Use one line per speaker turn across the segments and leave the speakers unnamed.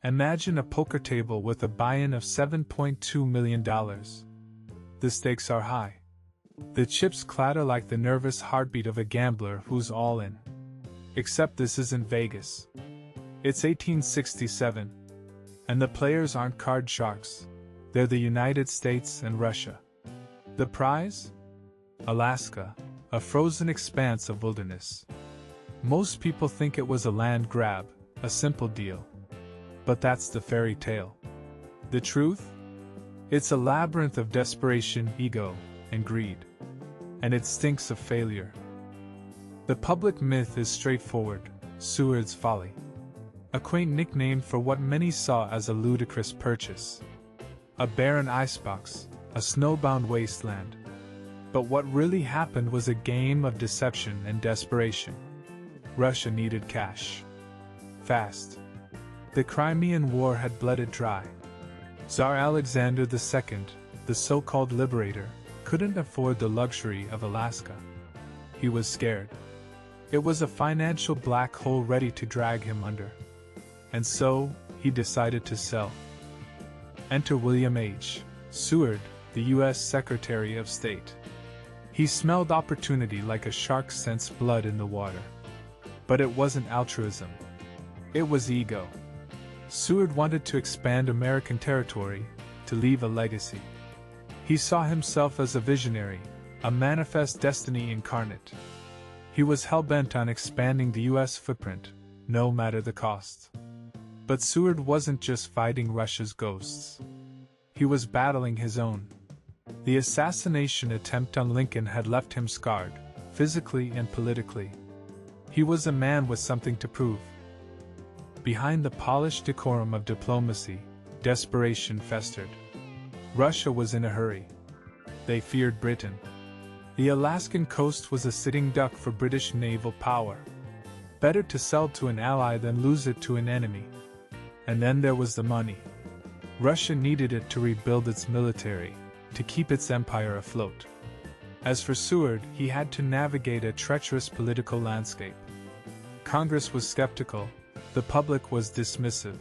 Imagine a poker table with a buy-in of $7.2 million. The stakes are high. The chips clatter like the nervous heartbeat of a gambler who's all in. Except this isn't Vegas. It's 1867. And the players aren't card sharks. They're the United States and Russia. The prize? Alaska, a frozen expanse of wilderness. Most people think it was a land grab, a simple deal. But that's the fairy tale. The truth? It's a labyrinth of desperation, ego, and greed. And it stinks of failure. The public myth is straightforward: Seward's Folly. A quaint nickname for what many saw as a ludicrous purchase. A barren icebox, a snowbound wasteland. But what really happened was a game of deception and desperation. Russia needed cash. Fast. The Crimean War had bled it dry. Tsar Alexander II, the so-called liberator, couldn't afford the luxury of Alaska. He was scared. It was a financial black hole ready to drag him under. And so, he decided to sell. Enter William H. Seward, the U.S. Secretary of State. He smelled opportunity like a shark sensed blood in the water. But it wasn't altruism. It was ego. Seward wanted to expand American territory, to leave a legacy. He saw himself as a visionary, a manifest destiny incarnate. He was hell-bent on expanding the U.S. footprint, no matter the cost. But Seward wasn't just fighting Russia's ghosts. He was battling his own. The assassination attempt on Lincoln had left him scarred, physically and politically. He was a man with something to prove. Behind the polished decorum of diplomacy, desperation festered. Russia was in a hurry. They feared Britain. The Alaskan coast was a sitting duck for British naval power. Better to sell to an ally than lose it to an enemy. And then there was the money. Russia needed it to rebuild its military, to keep its empire afloat. As for Seward, he had to navigate a treacherous political landscape. Congress was skeptical. The public was dismissive.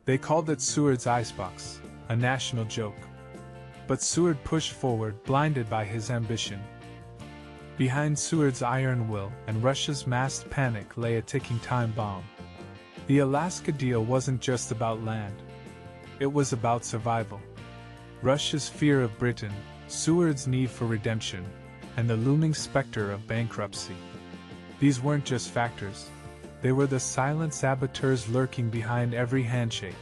They called it Seward's icebox, a national joke. But Seward pushed forward, blinded by his ambition. Behind Seward's iron will and Russia's massed panic lay a ticking time bomb. The Alaska deal wasn't just about land. It was about survival. Russia's fear of Britain, Seward's need for redemption, and the looming specter of bankruptcy. These weren't just factors. They were the silent saboteurs lurking behind every handshake,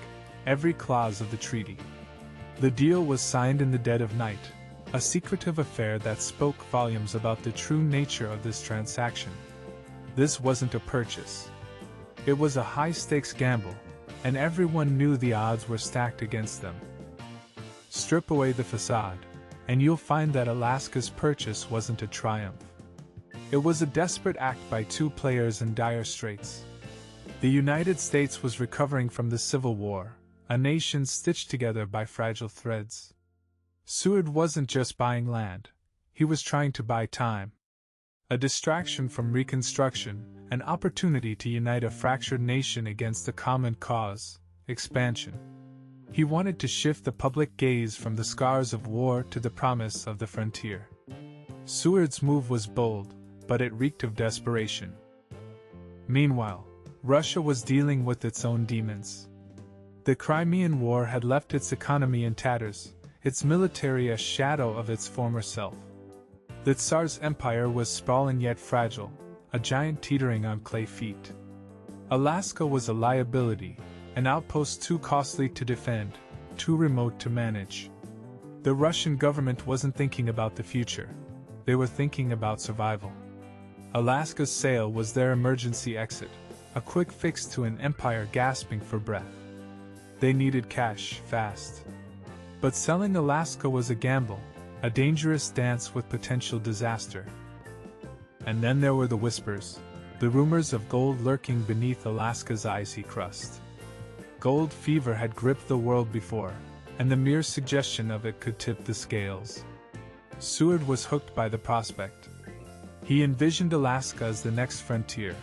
every clause of the treaty. The deal was signed in the dead of night, a secretive affair that spoke volumes about the true nature of this transaction. This wasn't a purchase. It was a high-stakes gamble, and everyone knew the odds were stacked against them. Strip away the facade, and you'll find that Alaska's purchase wasn't a triumph. It was a desperate act by two players in dire straits. The United States was recovering from the Civil War, a nation stitched together by fragile threads. Seward wasn't just buying land, he was trying to buy time. A distraction from Reconstruction, an opportunity to unite a fractured nation against a common cause, expansion. He wanted to shift the public gaze from the scars of war to the promise of the frontier. Seward's move was bold, but it reeked of desperation. Meanwhile, Russia was dealing with its own demons. The Crimean War had left its economy in tatters, its military a shadow of its former self. The Tsar's empire was sprawling yet fragile, a giant teetering on clay feet. Alaska was a liability, an outpost too costly to defend, too remote to manage. The Russian government wasn't thinking about the future. They were thinking about survival. Alaska's sale was their emergency exit, a quick fix to an empire gasping for breath. They needed cash, fast. But selling Alaska was a gamble, a dangerous dance with potential disaster. And then there were the whispers, the rumors of gold lurking beneath Alaska's icy crust. Gold fever had gripped the world before, and the mere suggestion of it could tip the scales. Seward was hooked by the prospect. He envisioned Alaska as the next frontier,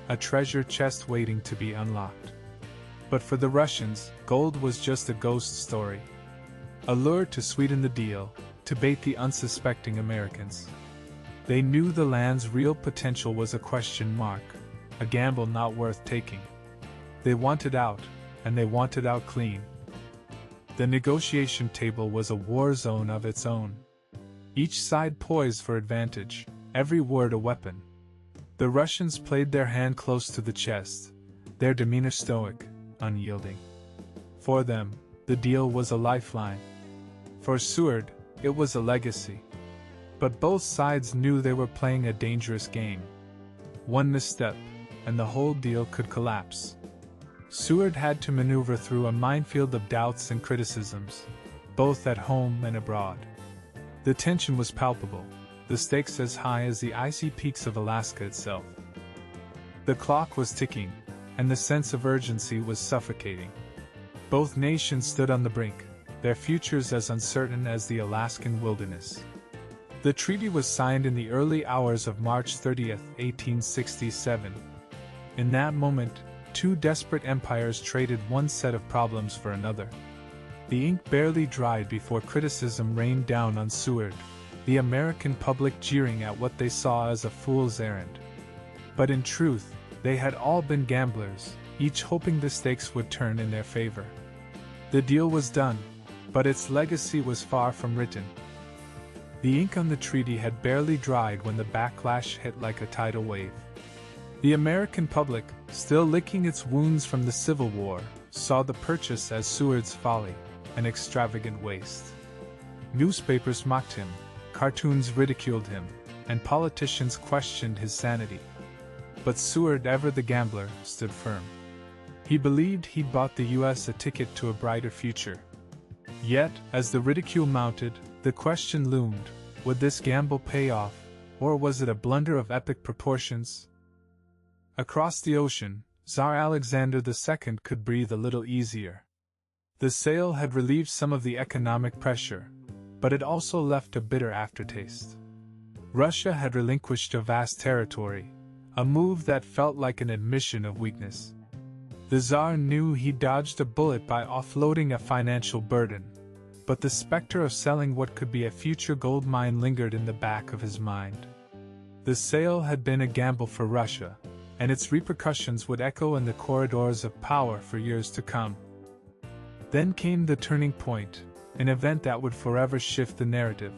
a treasure chest waiting to be unlocked. But for the Russians, gold was just a ghost story. A lure to sweeten the deal, to bait the unsuspecting Americans. They knew the land's real potential was a question mark, a gamble not worth taking. They wanted out, and they wanted out clean. The negotiation table was a war zone of its own. Each side poised for advantage, every word a weapon. The Russians played their hand close to the chest, their demeanor stoic, unyielding. For them, the deal was a lifeline. For Seward, it was a legacy. But both sides knew they were playing a dangerous game. One misstep, and the whole deal could collapse. Seward had to maneuver through a minefield of doubts and criticisms, both at home and abroad. The tension was palpable, the stakes as high as the icy peaks of Alaska itself. The clock was ticking, and the sense of urgency was suffocating. Both nations stood on the brink, their futures as uncertain as the Alaskan wilderness. The treaty was signed in the early hours of March 30, 1867. In that moment, two desperate empires traded one set of problems for another. The ink barely dried before criticism rained down on Seward, the American public jeering at what they saw as a fool's errand. But in truth, they had all been gamblers, each hoping the stakes would turn in their favor. The deal was done, but its legacy was far from written. The ink on the treaty had barely dried when the backlash hit like a tidal wave. The American public, still licking its wounds from the Civil War, saw the purchase as Seward's folly, an extravagant waste. Newspapers mocked him, cartoons ridiculed him, and politicians questioned his sanity. But Seward, ever the gambler, stood firm. He believed he'd bought the U.S. a ticket to a brighter future. Yet, as the ridicule mounted, the question loomed, would this gamble pay off, or was it a blunder of epic proportions? Across the ocean, Tsar Alexander II could breathe a little easier. The sale had relieved some of the economic pressure, but it also left a bitter aftertaste. Russia had relinquished a vast territory, a move that felt like an admission of weakness. The Tsar knew he dodged a bullet by offloading a financial burden, but the specter of selling what could be a future gold mine lingered in the back of his mind. The sale had been a gamble for Russia, and its repercussions would echo in the corridors of power for years to come. Then came the turning point, an event that would forever shift the narrative.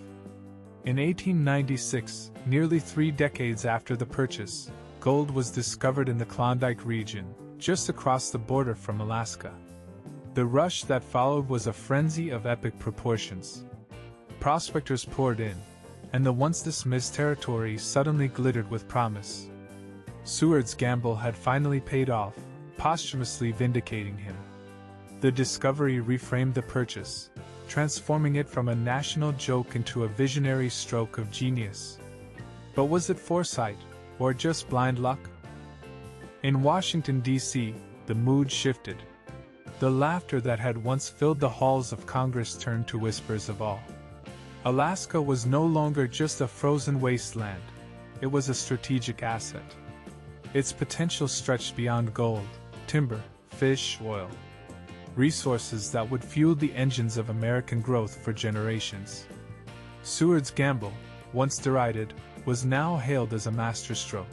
In 1896, nearly 3 decades after the purchase, gold was discovered in the Klondike region, just across the border from Alaska. The rush that followed was a frenzy of epic proportions. Prospectors poured in, and the once dismissed territory suddenly glittered with promise. Seward's gamble had finally paid off, posthumously vindicating him. The discovery reframed the purchase, transforming it from a national joke into a visionary stroke of genius. But was it foresight, or just blind luck? In Washington, D.C., the mood shifted. The laughter that had once filled the halls of Congress turned to whispers of awe. Alaska was no longer just a frozen wasteland, it was a strategic asset. Its potential stretched beyond gold, timber, fish, oil. Resources that would fuel the engines of American growth for generations. Seward's gamble, once derided, was now hailed as a masterstroke.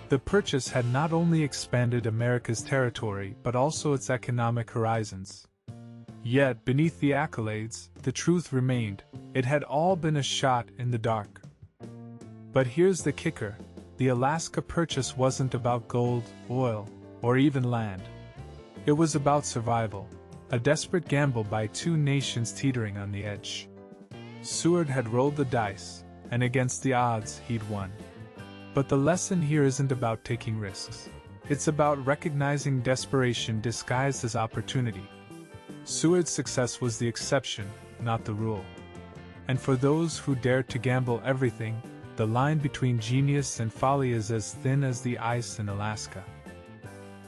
The purchase had not only expanded America's territory but also its economic horizons. Yet, beneath the accolades, the truth remained: it had all been a shot in the dark. But here's the kicker: the Alaska purchase wasn't about gold, oil, or even land. It was about survival, a desperate gamble by two nations teetering on the edge. Seward had rolled the dice, and against the odds, he'd won. But the lesson here isn't about taking risks. It's about recognizing desperation disguised as opportunity. Seward's success was the exception, not the rule. And for those who dared to gamble everything, the line between genius and folly is as thin as the ice in Alaska.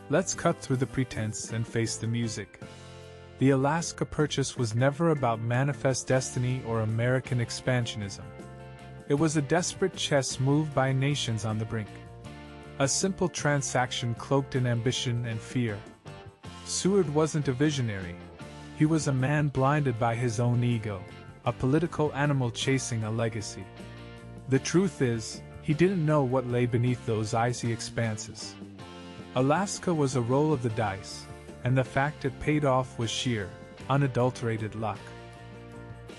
Let's cut through the pretense and face the music. The Alaska purchase was never about manifest destiny or American expansionism. It was a desperate chess move by nations on the brink. A simple transaction cloaked in ambition and fear. Seward wasn't a visionary. He was a man blinded by his own ego, a political animal chasing a legacy. The truth is, he didn't know what lay beneath those icy expanses. Alaska was a roll of the dice, and the fact it paid off was sheer, unadulterated luck.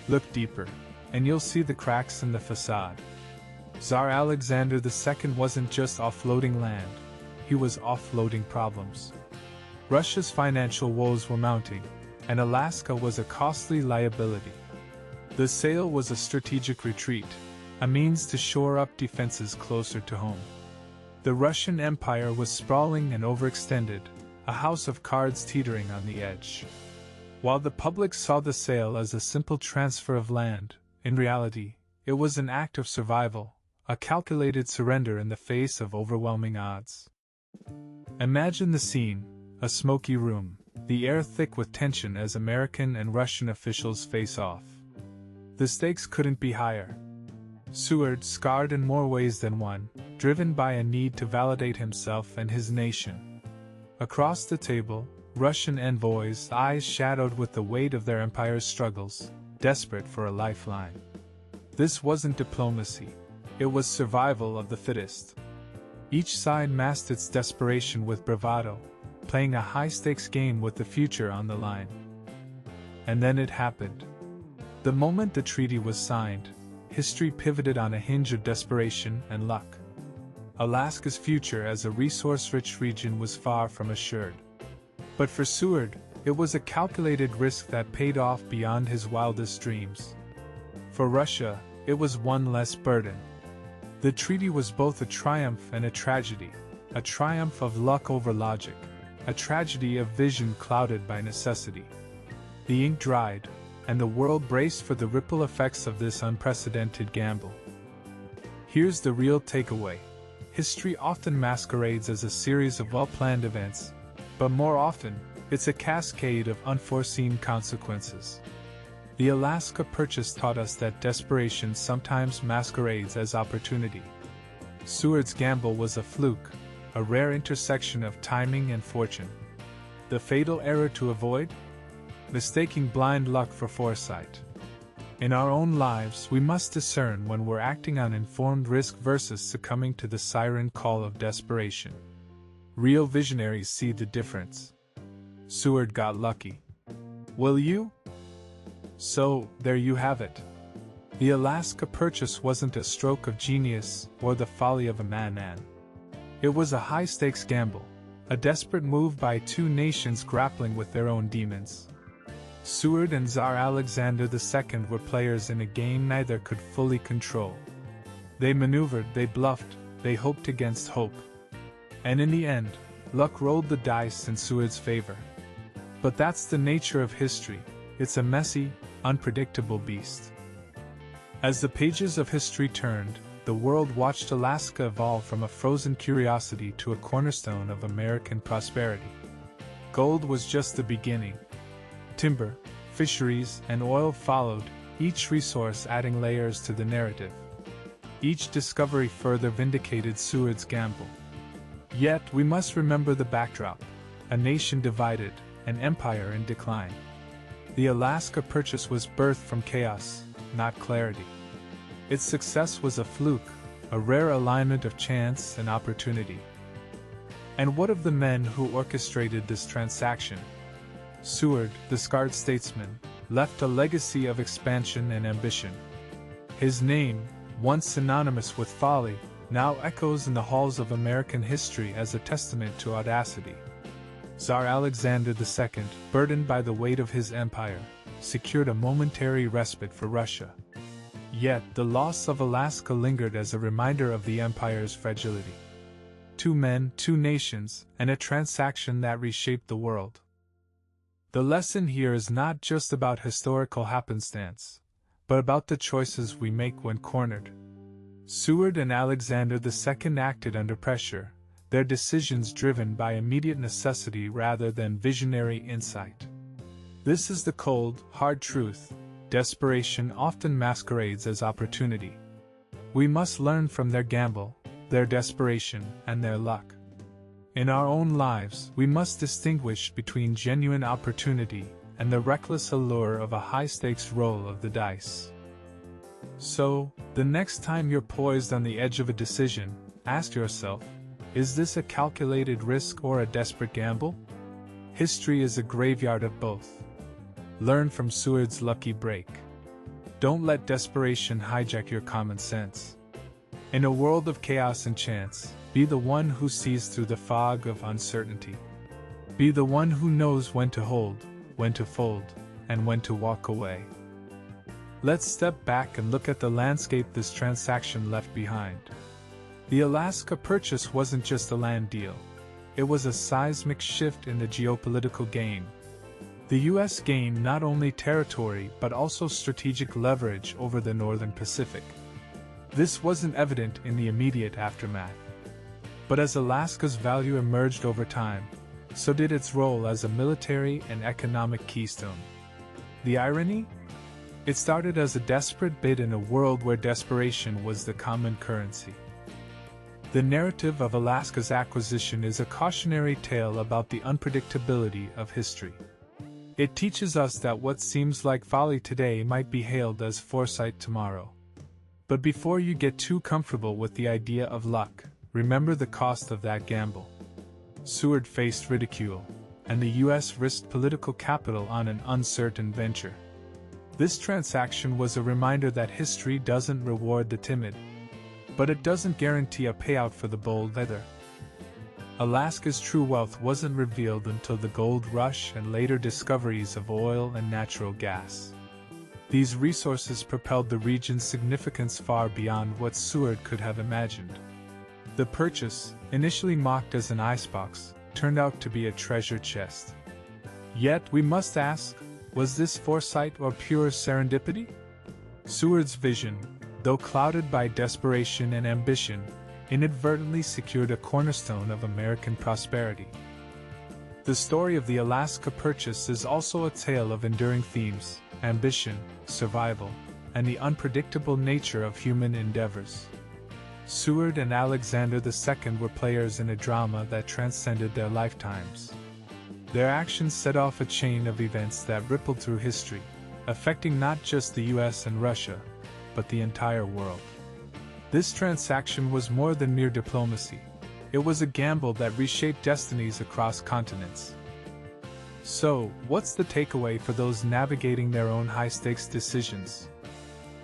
Look deeper, and you'll see the cracks in the facade. Tsar Alexander II wasn't just offloading land, he was offloading problems. Russia's financial woes were mounting, and Alaska was a costly liability. The sale was a strategic retreat, a means to shore up defenses closer to home. The Russian Empire was sprawling and overextended, a house of cards teetering on the edge. While the public saw the sale as a simple transfer of land, in reality, it was an act of survival, a calculated surrender in the face of overwhelming odds. Imagine the scene, a smoky room, the air thick with tension as American and Russian officials face off. The stakes couldn't be higher. Seward, scarred in more ways than one, driven by a need to validate himself and his nation. Across the table, Russian envoys, eyes shadowed with the weight of their empire's struggles, desperate for a lifeline. This wasn't diplomacy. It was survival of the fittest. Each side masked its desperation with bravado, playing a high-stakes game with the future on the line. And then it happened. The moment the treaty was signed, history pivoted on a hinge of desperation and luck. Alaska's future as a resource-rich region was far from assured. But for Seward, it was a calculated risk that paid off beyond his wildest dreams. For Russia, it was one less burden. The treaty was both a triumph and a tragedy, a triumph of luck over logic, a tragedy of vision clouded by necessity. The ink dried, and the world braced for the ripple effects of this unprecedented gamble. Here's the real takeaway. History often masquerades as a series of well-planned events, but more often, it's a cascade of unforeseen consequences. The Alaska Purchase taught us that desperation sometimes masquerades as opportunity. Seward's gamble was a fluke, a rare intersection of timing and fortune. The fatal error to avoid? Mistaking blind luck for foresight. In our own lives, we must discern when we're acting on informed risk versus succumbing to the siren call of desperation. Real visionaries see the difference. Seward got lucky. Will you? So, there you have it. The Alaska Purchase wasn't a stroke of genius or the folly of a madman. It was a high-stakes gamble, a desperate move by two nations grappling with their own demons. Seward and Tsar Alexander II were players in a game neither could fully control. They maneuvered, they bluffed, they hoped against hope. And in the end, luck rolled the dice in Seward's favor. But that's the nature of history. It's a messy, unpredictable beast. As the pages of history turned, the world watched Alaska evolve from a frozen curiosity to a cornerstone of American prosperity. Gold was just the beginning. Timber, fisheries, and oil followed, each resource adding layers to the narrative. Each discovery further vindicated Seward's gamble. Yet, we must remember the backdrop: a nation divided, an empire in decline. The Alaska Purchase was birthed from chaos, not clarity. Its success was a fluke, a rare alignment of chance and opportunity. And what of the men who orchestrated this transaction? Seward, the scarred statesman, left a legacy of expansion and ambition. His name, once synonymous with folly, now echoes in the halls of American history as a testament to audacity. Tsar Alexander II, burdened by the weight of his empire, secured a momentary respite for Russia. Yet, the loss of Alaska lingered as a reminder of the empire's fragility. Two men, two nations, and a transaction that reshaped the world. The lesson here is not just about historical happenstance, but about the choices we make when cornered. Seward and Alexander II acted under pressure, their decisions driven by immediate necessity rather than visionary insight. This is the cold, hard truth: desperation often masquerades as opportunity. We must learn from their gamble, their desperation, and their luck. In our own lives, we must distinguish between genuine opportunity and the reckless allure of a high-stakes roll of the dice. So, the next time you're poised on the edge of a decision, ask yourself, is this a calculated risk or a desperate gamble? History is a graveyard of both. Learn from Seward's lucky break. Don't let desperation hijack your common sense. In a world of chaos and chance, be the one who sees through the fog of uncertainty. Be the one who knows when to hold, when to fold, and when to walk away. Let's step back and look at the landscape this transaction left behind. The Alaska purchase wasn't just a land deal. It was a seismic shift in the geopolitical game. The U.S. gained not only territory but also strategic leverage over the Northern Pacific. This wasn't evident in the immediate aftermath. But as Alaska's value emerged over time, so did its role as a military and economic keystone. The irony? It started as a desperate bid in a world where desperation was the common currency. The narrative of Alaska's acquisition is a cautionary tale about the unpredictability of history. It teaches us that what seems like folly today might be hailed as foresight tomorrow. But before you get too comfortable with the idea of luck, remember the cost of that gamble. Seward faced ridicule, and the U.S. risked political capital on an uncertain venture. This transaction was a reminder that history doesn't reward the timid, but it doesn't guarantee a payout for the bold either. Alaska's true wealth wasn't revealed until the gold rush and later discoveries of oil and natural gas. These resources propelled the region's significance far beyond what Seward could have imagined. The purchase, initially mocked as an icebox, turned out to be a treasure chest. Yet we must ask, was this foresight or pure serendipity? Seward's vision, though clouded by desperation and ambition, inadvertently secured a cornerstone of American prosperity. The story of the Alaska purchase is also a tale of enduring themes: ambition, survival, and the unpredictable nature of human endeavors. Seward and Alexander II were players in a drama that transcended their lifetimes. Their actions set off a chain of events that rippled through history, affecting not just the US and Russia, but the entire world. This transaction was more than mere diplomacy. It was a gamble that reshaped destinies across continents. So, what's the takeaway for those navigating their own high-stakes decisions?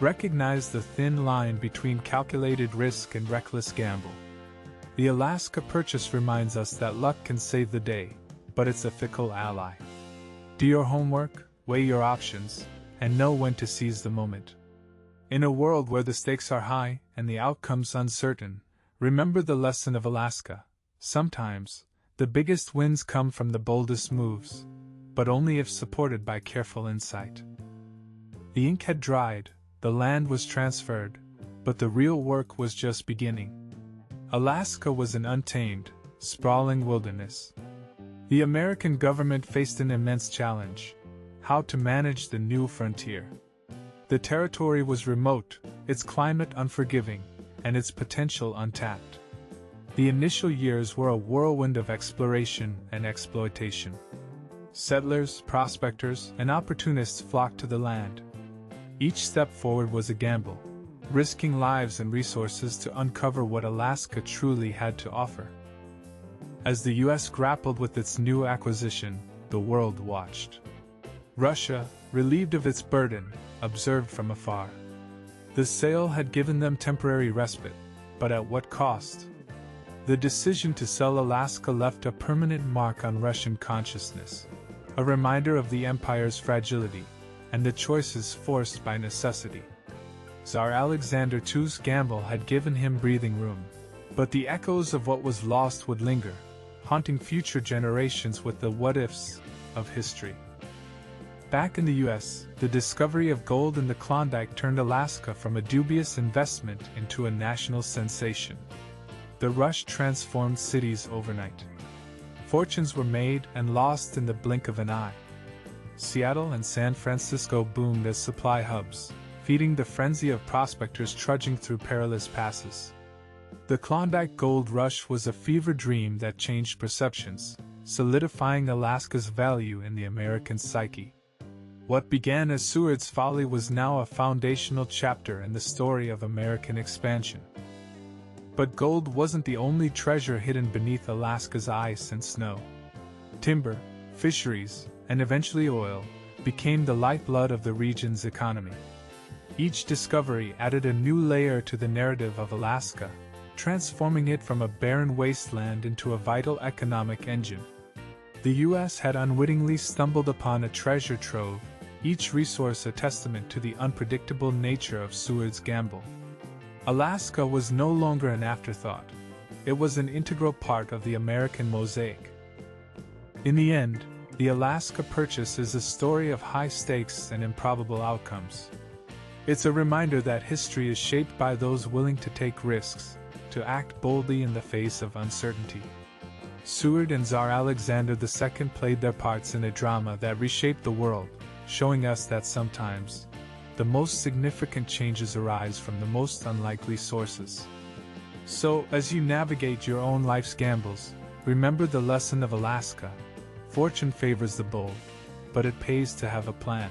Recognize the thin line between calculated risk and reckless gamble. The Alaska purchase reminds us that luck can save the day, but it's a fickle ally. Do your homework, weigh your options, and know when to seize the moment. In a world where the stakes are high and the outcomes uncertain, remember the lesson of Alaska. Sometimes, the biggest wins come from the boldest moves, but only if supported by careful insight. The ink had dried, the land was transferred, but the real work was just beginning. Alaska was an untamed, sprawling wilderness. The American government faced an immense challenge: how to manage the new frontier. The territory was remote, its climate unforgiving, and its potential untapped. The initial years were a whirlwind of exploration and exploitation. Settlers, prospectors, and opportunists flocked to the land. Each step forward was a gamble, risking lives and resources to uncover what Alaska truly had to offer. As the U.S. grappled with its new acquisition, the world watched. Russia, relieved of its burden, observed from afar. The sale had given them temporary respite, but at what cost? The decision to sell Alaska left a permanent mark on Russian consciousness, a reminder of the empire's fragility and the choices forced by necessity. Tsar Alexander II's gamble had given him breathing room, but the echoes of what was lost would linger, haunting future generations with the what-ifs of history. Back in the U.S., the discovery of gold in the Klondike turned Alaska from a dubious investment into a national sensation. The rush transformed cities overnight. Fortunes were made and lost in the blink of an eye. Seattle and San Francisco boomed as supply hubs, feeding the frenzy of prospectors trudging through perilous passes. The Klondike Gold Rush was a fever dream that changed perceptions, solidifying Alaska's value in the American psyche. What began as Seward's Folly was now a foundational chapter in the story of American expansion. But gold wasn't the only treasure hidden beneath Alaska's ice and snow. Timber, fisheries, and eventually oil became the lifeblood of the region's economy. Each discovery added a new layer to the narrative of Alaska, transforming it from a barren wasteland into a vital economic engine. The U.S. had unwittingly stumbled upon a treasure trove, each resource a testament to the unpredictable nature of Seward's gamble. Alaska was no longer an afterthought. It was an integral part of the American mosaic. In the end, the Alaska Purchase is a story of high stakes and improbable outcomes. It's a reminder that history is shaped by those willing to take risks, to act boldly in the face of uncertainty. Seward and Tsar Alexander II played their parts in a drama that reshaped the world, showing us that sometimes, the most significant changes arise from the most unlikely sources. So, as you navigate your own life's gambles, remember the lesson of Alaska. Fortune favors the bold, but it pays to have a plan.